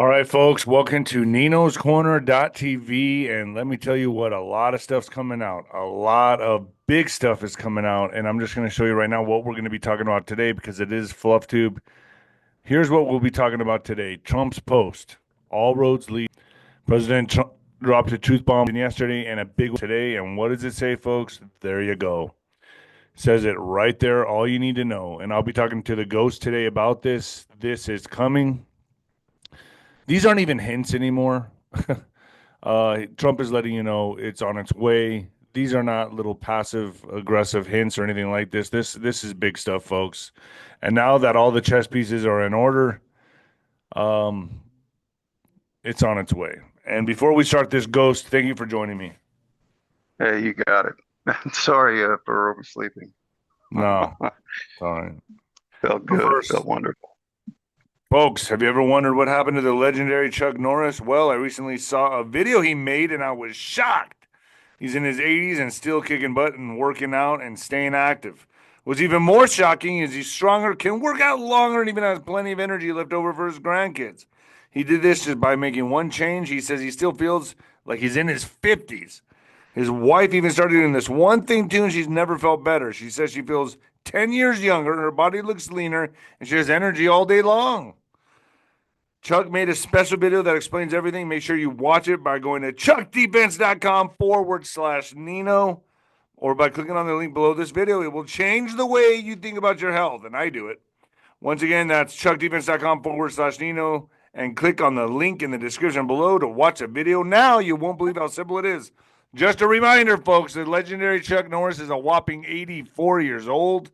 All right, folks, welcome to Nino's Corner.TV. And let me tell you what, a lot of stuff's coming out. A lot of big stuff is coming out. And I'm just going to show you right now what we're going to be talking about today because it is FluffTube. Here's what we'll be talking about today. Trump's post. All roads lead. President Trump dropped a truth bomb yesterday and a big one today. And what does it say, folks? There you go. Says it right there, all you need to know. And I'll be talking to the ghost today about this. This is coming. These aren't even hints anymore. Trump is letting you know it's on its way. These are not little passive aggressive hints or anything like this. This is big stuff, folks. And now that all the chess pieces are in order, um, it's on its way. And before we start this, Ghost, thank you for joining me. Hey, you got it. Sorry for oversleeping. No, sorry. Felt good. First, Felt wonderful. folks, have you ever wondered what happened to the legendary Chuck Norris? Well, I recently saw a video he made and I was shocked. He's in his 80s and still kicking butt and working out and staying active. What's even more shocking is he's stronger, can work out longer, and even has plenty of energy left over for his grandkids. He did this just by making one change. He says he still feels like he's in his 50s. His wife even started doing this one thing too, and she's never felt better. She says she feels 10 years younger, her body looks leaner, and she has energy all day long. Chuck made a special video that explains everything. Make sure you watch it by going to chuckdefense.com/Nino or by clicking on the link below this video. It will change the way you think about your health, and I do it. Once again, that's chuckdefense.com/Nino and click on the link in the description below to watch a video now. You won't believe how simple it is. Just a reminder, folks, that legendary Chuck Norris is a whopping 84 years old.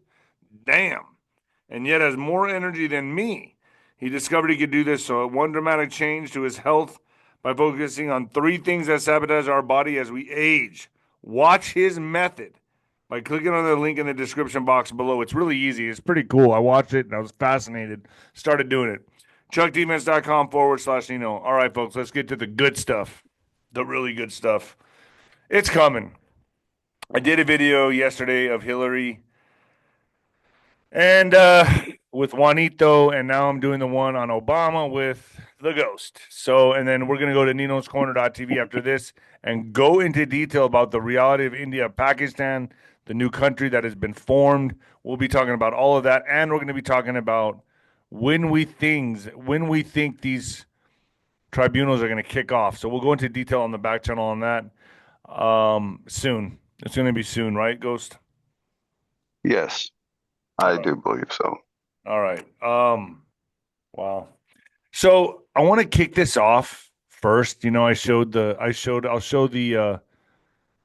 Damn. And yet has more energy than me. He discovered he could do this, so one dramatic change to his health by focusing on three things that sabotage our body as we age. Watch his method by clicking on the link in the description box below. It's really easy. It's pretty cool. I watched it and I was fascinated. Started doing it. chuckdefense.com/Nino. All right, folks, let's get to the good stuff. The really good stuff. It's coming. I did a video yesterday of Hillary and with Juanito, and now I'm doing the one on Obama with the ghost. So, and then we're going to go to Nino's Corner.TV after this and go into detail about the reality of India, Pakistan, the new country that has been formed. We'll be talking about all of that, and we're going to be talking about when we think these tribunals are going to kick off. So we'll go into detail on the back channel on that soon. It's going to be soon, right, Ghost? Yes, I do believe so. All right. Wow. So I want to kick this off first. You know, I'll show the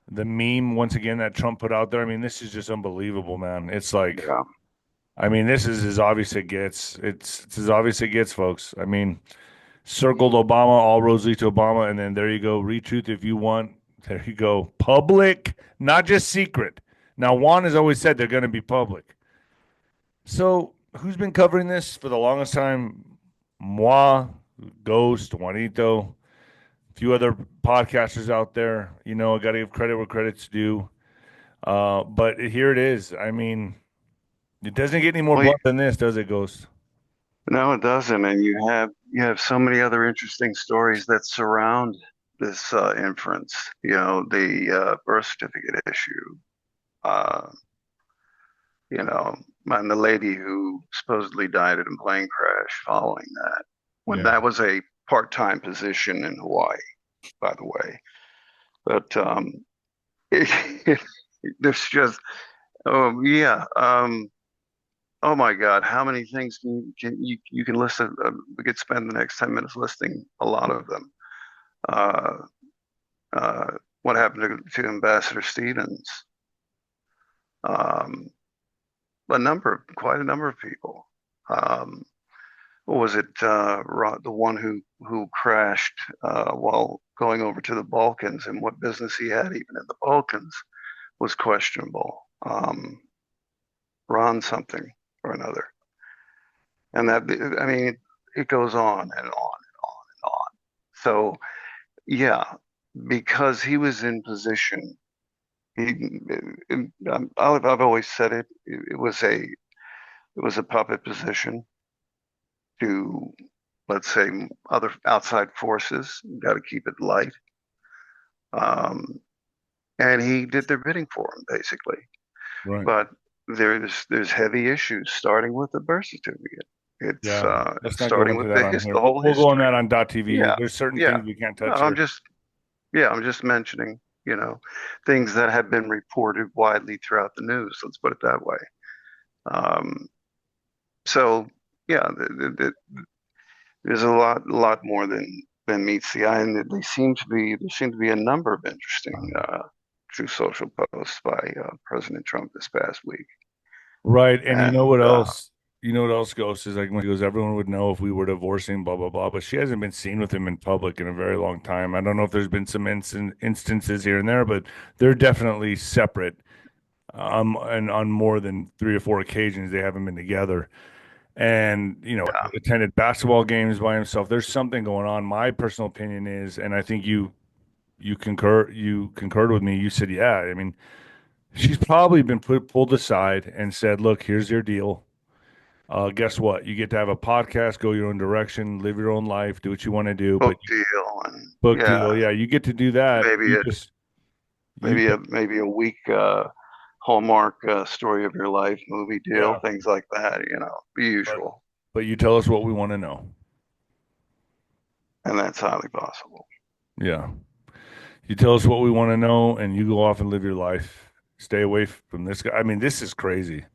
meme once again that Trump put out there. I mean, this is just unbelievable, man. It's like, Yeah. I mean, this is as obvious as it gets. It's as obvious as it gets, folks. I mean, circled Obama, all roads lead to Obama, and then there you go. Retweet if you want. There you go. Public, not just secret. Now, Juan has always said they're going to be public. So, who's been covering this for the longest time? Moi, Ghost, Juanito, a few other podcasters out there. You know, I got to give credit where credit's due. But here it is. I mean, it doesn't get any more Well, blunt than this, does it, Ghost? no, it doesn't. And you have so many other interesting stories that surround this inference. The birth certificate issue. Uh, and the lady who supposedly died in a plane crash following that. When Yeah. that was a part-time position in Hawaii, by the way. But there's just yeah. Oh my God, how many things can you can list? We could spend the next 10 minutes listing a lot of them. Uh, uh, what happened to Ambassador Stevens? Um, quite a number of people. What was it? The one who crashed while going over to the Balkans, and what business he had even in the Balkans was questionable. Ron something or another. And that, I mean, it goes on and on and on and on. So, yeah, because he was in position, he, I've always said it was a puppet position to let's say, other outside forces. You got to keep it light. Um, and he did their bidding for him, basically. Right. But there's heavy issues, starting with the birth certificate. It's Yeah. Let's not go starting into with that on here. the whole We'll go on history. that on .tv. Yeah, There's certain yeah. things we can't No, touch here. I'm just mentioning, things that have been reported widely throughout the news. Let's put it that way. Um, so yeah, there's a lot more than meets the eye, and there seem to be a number of interesting true social posts by President Trump this past week. Right. And you know And what else? You know what else goes is like when he goes, everyone would know if we were divorcing, blah, blah, blah. But she hasn't been seen with him in public in a very long time. I don't know if there's been some instances here and there, but they're definitely separate. And on more than 3 or 4 occasions, they haven't been together. And, yeah, attended basketball games by himself. There's something going on. My personal opinion is, and I think you concurred with me. You said, yeah. I mean, she's probably been pulled aside and said, "Look, here's your deal. Guess what? You get to have a podcast, go your own direction, live your own life, do what you want to do. But book deal, and book deal, yeah, yeah, you get to do that. maybe You a just you maybe a week Hallmark story of your life movie deal, yeah, things like that. The but usual, you tell us what we want to know. and that's highly possible. Yeah, you tell us what we want to know, and you go off and live your life. Stay away from this guy. I mean, this is crazy.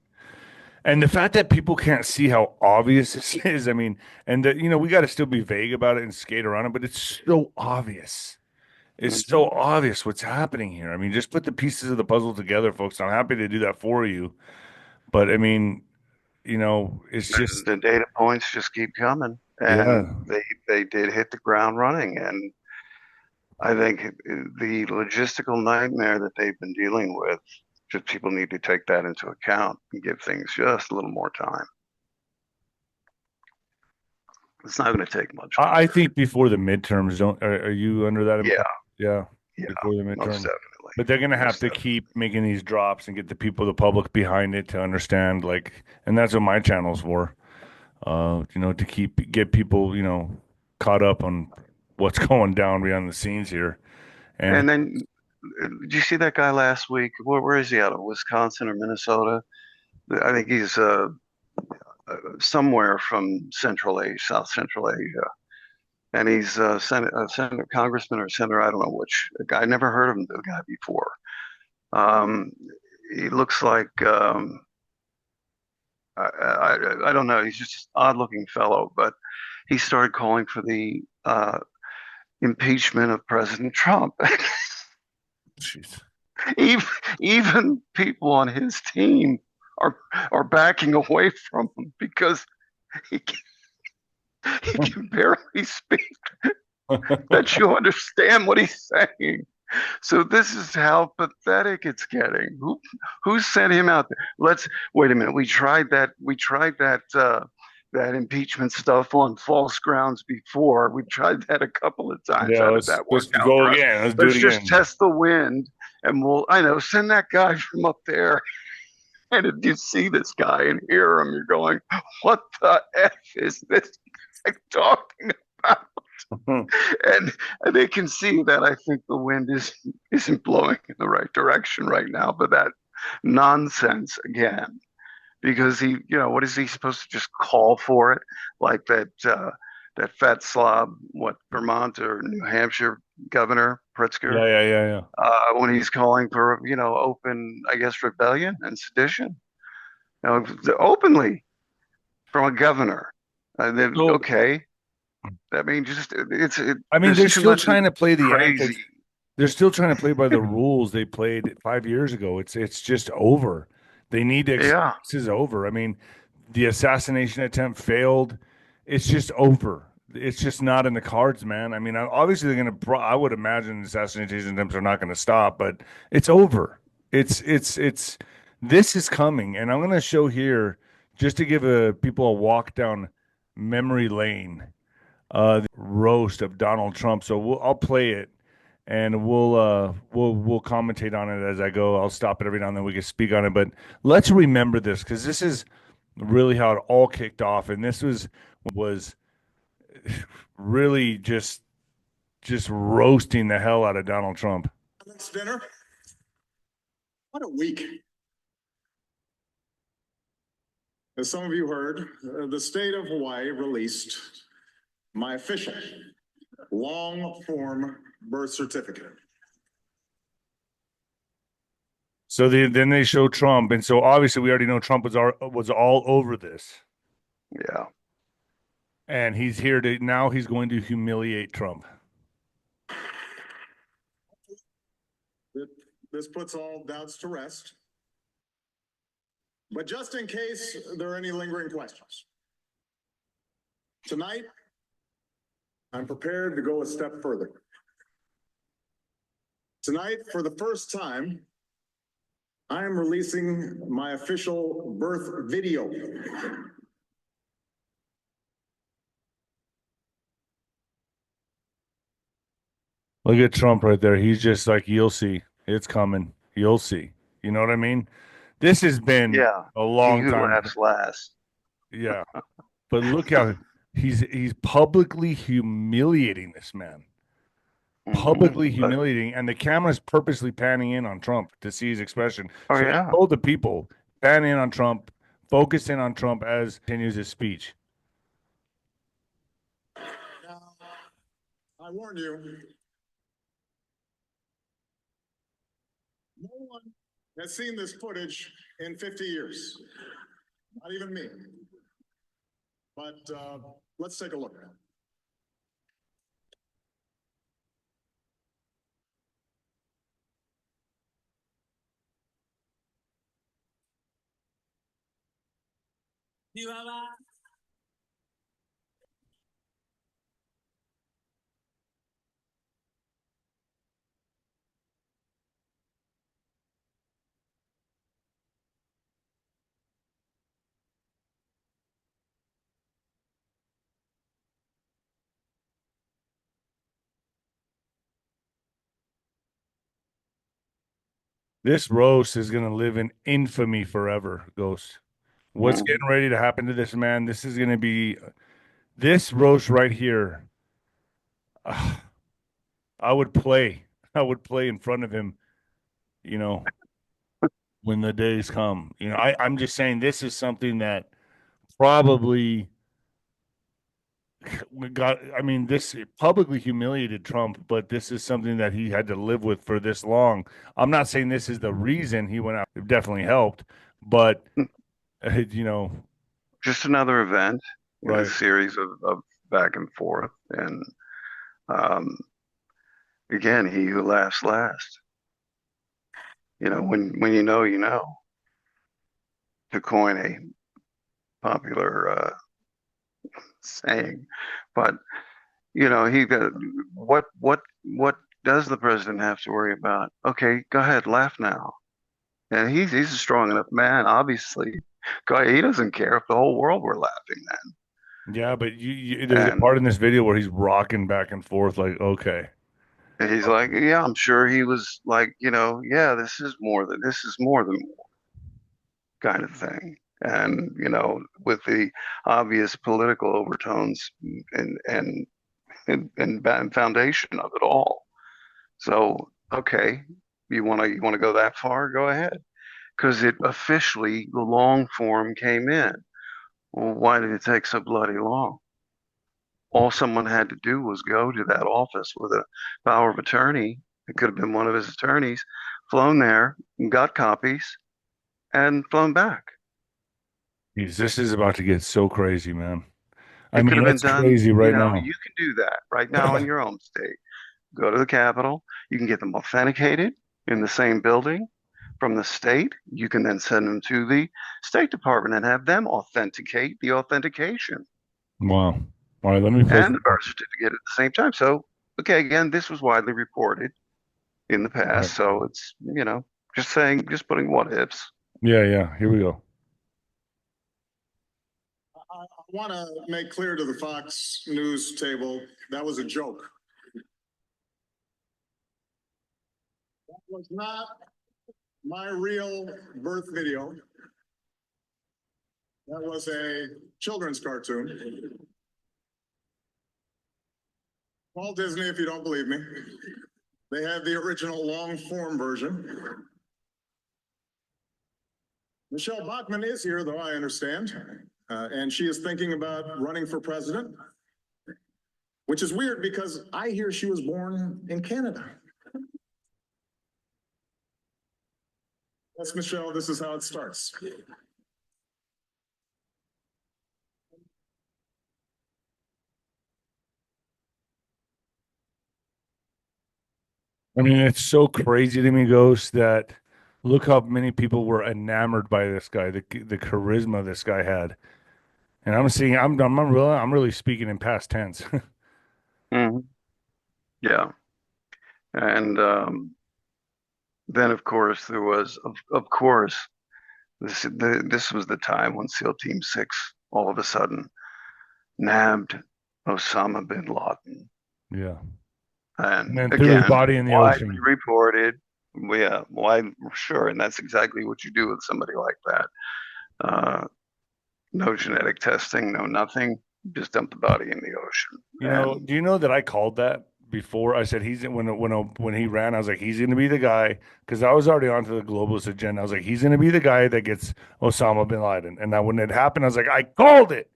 And the fact that people can't see how obvious this is, I mean, and that we got to still be vague about it and skate around it, but it's so obvious. It's Mhm. so obvious what's happening here. I mean, just put the pieces of the puzzle together, folks. I'm happy to do that for you. But I mean, it's just, The data points just keep coming, and yeah. they did hit the ground running. And I think the logistical nightmare that they've been dealing with, just people need to take that into account and give things just a little more time. It's not going to take much I longer. think before the midterms, don't, are you under that Yeah, impression? Yeah, yeah, before the most midterm. definitely, But they're gonna have most to definitely. keep making these drops and get the people, the public behind it to understand, like, and that's what my channel's for. To get people, caught up on what's going down behind the scenes here. And And then, did you see that guy last week? Where is he out of? Wisconsin or Minnesota? I think he's somewhere from Central Asia, South Central Asia, and he's Senator, Congressman or Senator. I don't know which. I never heard of the guy before. Um, he looks like I don't know. He's just an odd-looking fellow, but he started calling for the impeachment of President Trump. jeez. even even people on his team are are backing away from him because he can, he can barely speak. That you understand what he's saying. So this is how pathetic it's getting. Who sent him out there? Let's wait a minute. We tried that impeachment stuff on false grounds before. We tried that a couple of times. Yeah, How did let's that work let's out go for us? again. Let's do it Let's just again. test the wind, and I know, send that guy from up there. And if you see this guy and hear him, you're going, "What the f is this guy talking about?" And they can see that I think the wind isn't blowing in the right direction right now, but that nonsense again. Because what is he supposed to just call for it? Like that fat slob, what, Vermont or New Hampshire Governor Pritzker, Yeah, yeah, yeah, yeah. when he's calling for, open, I guess, rebellion and sedition, openly from a governor. So, Okay, I mean, I mean, there's they're too still much trying to play the crazy. antics. They're still trying to play by the rules they played 5 years ago. It's just over. They need to accept Yeah, this is over. I mean, the assassination attempt failed. It's just over. It's just not in the cards, man. I mean, obviously they're gonna. I would imagine assassination attempts are not going to stop, but it's over. It's. This is coming, and I'm going to show here just to give people a walk down memory lane. The roast of Donald Trump. So I'll play it and we'll commentate on it as I go. I'll stop it every now and then. We can speak on it, but let's remember this because this is really how it all kicked off. And this was really just roasting the hell out of Donald Trump. Dinner. What a week. As some of you heard, the state of Hawaii released my official long-form birth certificate. So then they show Trump, and so obviously we already know Trump was all over this, Yeah. and he's here to now he's going to humiliate Trump. This puts all doubts to rest. But just in case there are any lingering questions, tonight, I'm prepared to go a step further. Tonight, for the first time, I am releasing my official birth video. Look at Trump right there. He's just like, you'll see. It's coming. You'll see. You know what I mean? This has been a He long who time. laughs last. Yeah. But look how he's publicly humiliating this man. Publicly humiliating, and the camera's purposely panning in on Trump to see his expression. Oh, So yeah. he told the people, pan in on Trump, focus in on Trump as he continues his speech. Now, I warn you, no one has seen this footage in 50 years. Not even me. But let's take a look. This roast is going to live in infamy forever, Ghost. What's getting ready to happen to this man? This is going to be this roast right here. I would play. I would play in front of him, you know, when the days come. You know, I'm just saying this is something that probably I mean, this publicly humiliated Trump, but this is something that he had to live with for this long. I'm not saying this is the reason he went out. It definitely helped, but you know, Just another event in a right. series of back and forth. And um, again, he who laughs last. You know, when you know, you know, to coin a popular saying. But you know, what does the president have to worry about? Okay, go ahead, laugh now. And he's a strong enough man, obviously. He doesn't care if the whole world were laughing Yeah, but then. there's a part in this video where he's rocking back and forth, like, okay, And he's like, yeah, I'm sure he was like, you know, yeah, this is more than more kind of thing. And, you know, with the obvious political overtones and foundation of it all. So, okay, you want to go that far? Go ahead. Because it officially, the long form came in. Well, why did it take so bloody long? All someone had to do was go to that office with a power of attorney. It could have been one of his attorneys, flown there, got copies, and flown back. Jeez, this is about to get so crazy, man. I It could mean, have been it's done, crazy you right know, now. you can do that right now in your own state. Go to the Capitol, you can get them authenticated in the same building from the state. You can then send them to the State Department and have them authenticate the authentication Wow. All right, let me play and some the birth certificate at the same time. So, okay, again, this was widely reported in the All right. past. So it's, you know, just saying, just putting what ifs. Yeah, here we go. I want to make clear to the Fox News table that was a joke. That was not my real birth video. That was a children's cartoon. Call Disney if you don't believe me. They have the original long form version. Michelle Bachmann is here, though, I understand. And she is thinking about running for president, which is weird because I hear she was born in Canada. Yes, Michelle, this is how it starts. I mean, it's so crazy to me, Ghost, that look how many people were enamored by this guy, the charisma this guy had. And I'm really speaking in past tense. Hmm. Yeah. And then, of course, there was, of course, this was the time when SEAL Team 6 all of a sudden nabbed Osama bin Laden. Yeah. And And then threw his again, body in the widely ocean. reported. Yeah, sure. And that's exactly what you do with somebody like that. Uh, no genetic testing, no nothing. Just dump the body in the ocean. You know, And do you know that I called that before? I said when he ran, I was like, he's going to be the guy because I was already onto the globalist agenda. I was like, he's going to be the guy that gets Osama bin Laden. And now when it happened, I was like, I called it.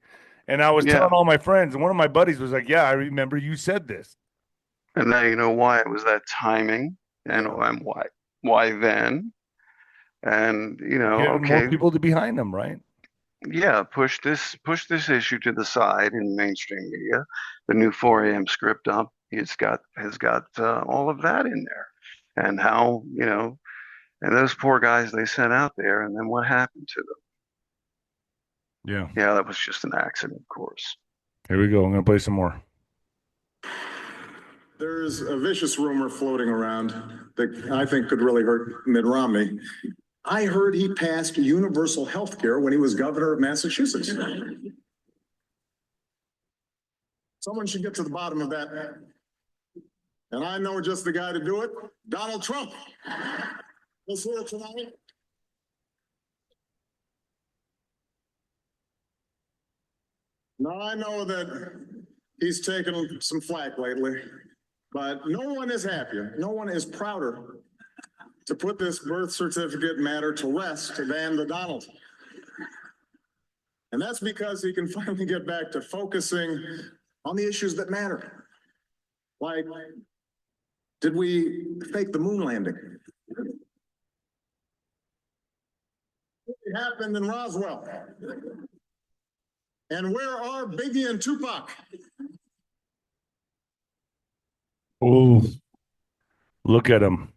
And I was yeah, telling all my friends, and one of my buddies was like, yeah, I remember you said this. and now you know why it was that timing Yeah. and why then. And Getting more okay, people to behind him, right? yeah, push this issue to the side in mainstream media. The new 4 a.m. script up, has got all of that in there, and how and those poor guys they sent out there, and then what happened to them? Yeah. Yeah, that was just an accident, of course. Here we go. I'm going to play some more. There's a vicious rumor floating around that I think could really hurt Mitt Romney. I heard he passed universal health care when he was governor of Massachusetts. Someone should get to the bottom of that. And I know just the guy to do it, Donald Trump. Is here tonight. Now, I know that he's taken some flack lately, but no one is happier, no one is prouder to put this birth certificate matter to rest than the Donald. And that's because he can finally get back to focusing on the issues that matter. Like, did we fake the moon landing? It happened in Roswell. And where are Biggie and Tupac? Oh, look at him.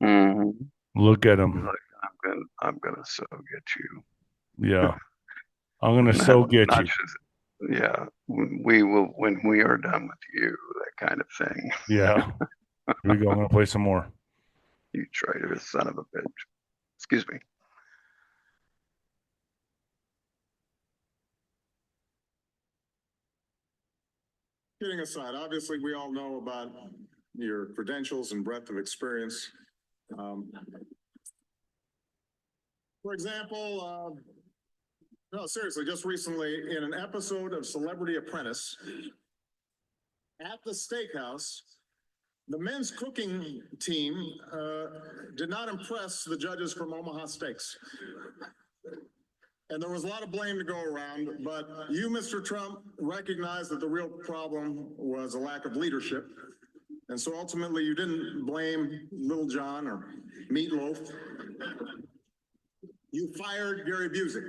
Hmm. Look at him. Like, I'm gonna so get you. Yeah. I'm going to Not, so get not you. just, yeah. We will when we are done with you, that kind of thing. Yeah. Here we go. I'm going to play some more. You traitorous son of a bitch. Excuse me. Kidding aside, obviously we all know about your credentials and breadth of experience. For example, no, seriously, just recently in an episode of Celebrity Apprentice at the steakhouse, the men's cooking team did not impress the judges from Omaha Steaks. And there was a lot of blame to go around, but you, Mr. Trump, recognized that the real problem was a lack of leadership. And so ultimately you didn't blame Little John or Meatloaf. You fired Gary Busey.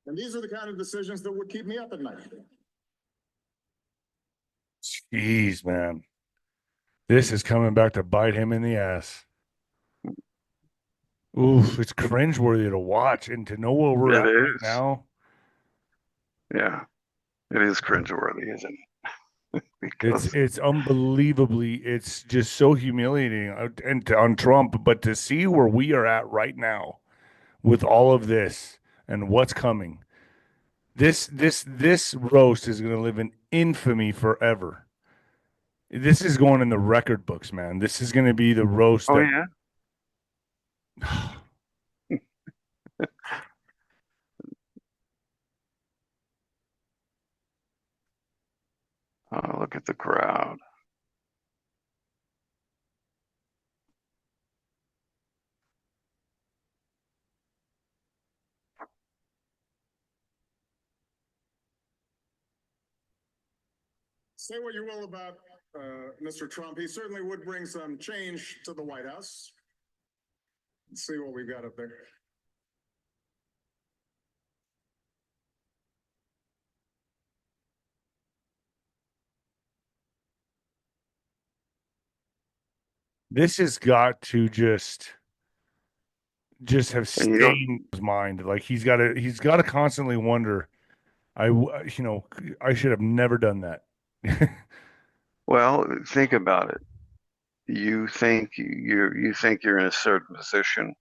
And these are the kind of decisions that would keep me up at night. Jeez, man. This is coming back to bite him in the ass. Oof, it's cringeworthy to watch and to know where we're It at right is. now. Yeah, it is cringeworthy, isn't it? Because It's unbelievably, it's just so humiliating on Trump, but to see where we are at right now with all of this and what's coming, this roast is going to live in infamy forever. This is going in the record books, man. This is going to be the roast oh that yeah, Look at the crowd. Say what you will about Mr. Trump. He certainly would bring some change to the White House. Let's see what we've got up there. This has got to just have And you stayed don't, in his mind. Like he's got to constantly wonder, I should have never done that. well, think about it. You think you're in a certain position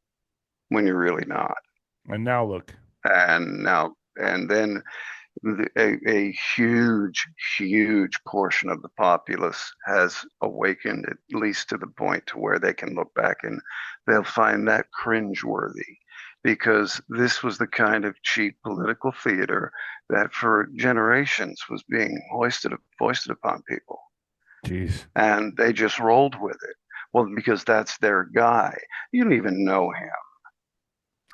when you're really not. And now look. And then a huge portion of the populace has awakened, at least to the point to where they can look back and they'll find that cringeworthy, because this was the kind of cheap political theater that for generations was being foisted upon people. Jeez. And they just rolled with it. Well, because that's their guy. You don't even know him.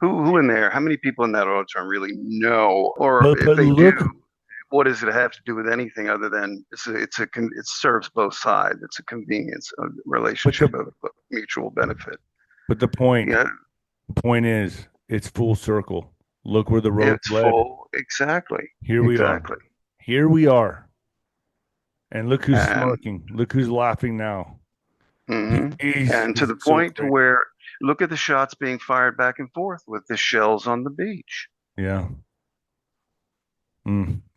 Who in there? How many people in that auditorium really know? Or if But they do, look, what does it have to do with anything other than it serves both sides. It's a convenience, a relationship of mutual benefit. but the point Yeah, is it's full circle. Look where the road it's led. full. Exactly. Here we are. Exactly. Here we are. And look who's And smirking. Look who's laughing now. and to He's the so point to great. where look at the shots being fired back and forth with the shells on the beach. Yeah.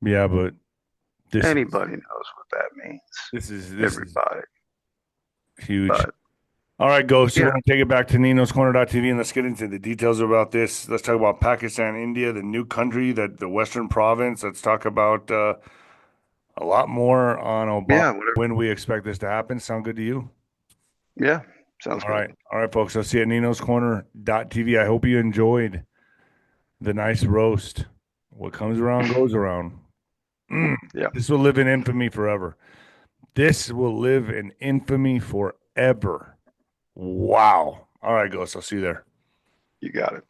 Yeah, but Anybody knows what that means. this is Everybody. huge. But All right, Ghost, you yeah, want to take it back to Nino's Corner.tv and let's get into the details about this. Let's talk about Pakistan, India, the new country, the Western province. Let's talk about a lot more on Obama. yeah, whatever. When we expect this to happen. Sound good to you? Yeah, sounds All good. right. All right, folks. I'll see you at Nino's Corner.tv. I hope you enjoyed the nice roast. What comes around goes around. Yeah. This will live in infamy forever. This will live in infamy forever. Wow. All right, Ghost. I'll see you there. You got it.